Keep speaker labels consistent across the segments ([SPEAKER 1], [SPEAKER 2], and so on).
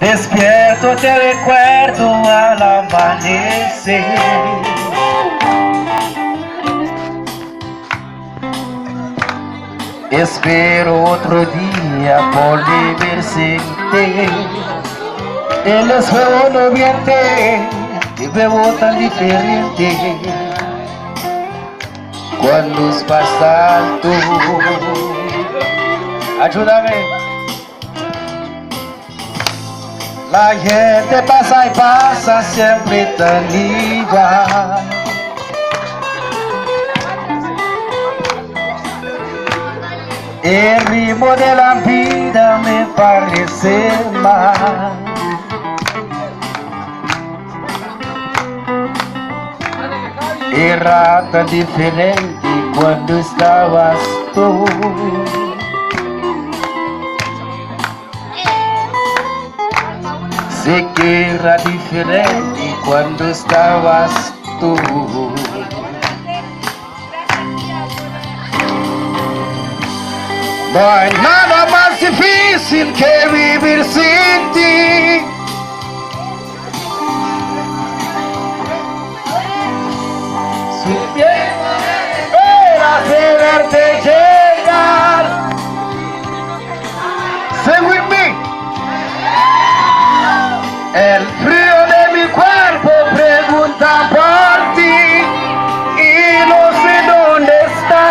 [SPEAKER 1] Despierto, te recuerdo al amanecer. Espero otro día volver sin ti. El espejo no miente, te veo tan diferente cuando estás tú. Ayúdame. La gente pasa y pasa siempre tan igual. El ritmo de la vida me parece mal. Era tan diferente cuando estabas tú. Sé que era diferente cuando estabas tú. No hay nada más difícil que vivir sin ti. Esperas de verte llegar. Say with me. El frío de mi cuerpo pregunta por ti y no sé dónde está.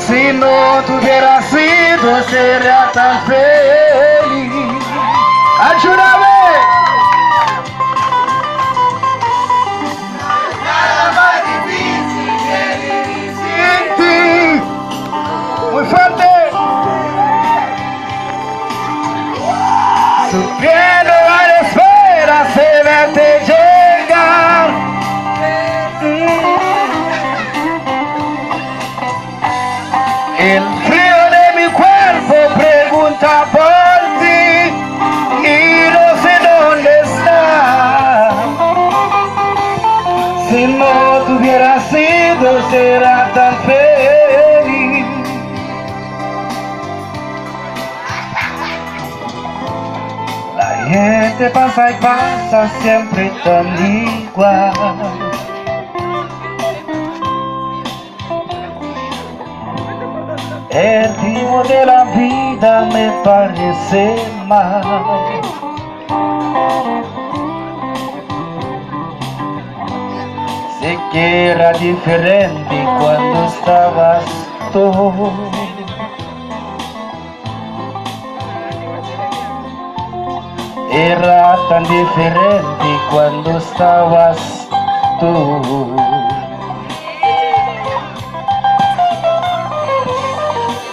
[SPEAKER 1] Si no tuviera sido, sería tan feliz. ¡Ayúdame! Nada más difícil que vivir sin ti. Muy fuerte. Sufriendo a la espera de verte llegar. El frío de mi cuerpo pregunta por ti y no sé dónde está. Si no tuviera sido, será tan feliz. La gente pasa y pasa siempre tan igual. El ritmo de la vida me parece mal. Sé que era diferente cuando estabas tú. Era tan diferente cuando estabas tú.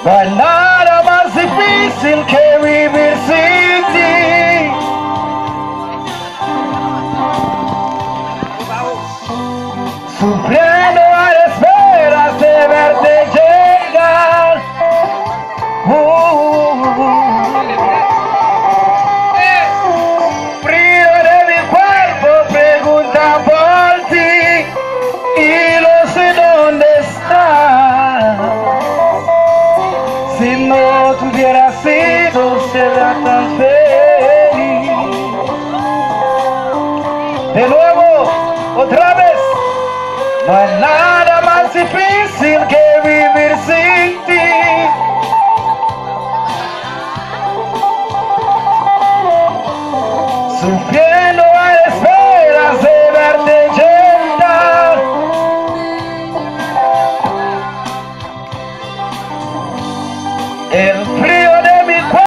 [SPEAKER 1] No hay nada más difícil que vivir sin ti. Sufriendo a la espera de verte llegar. Frío de mi cuerpo pregunta por ti y no sé dónde está. Si no tuviera sido, será tan feliz. De nuevo, otra vez. No hay nada más difícil que vivir sin ti. Sufriendo a la espera de verte llegar. El frío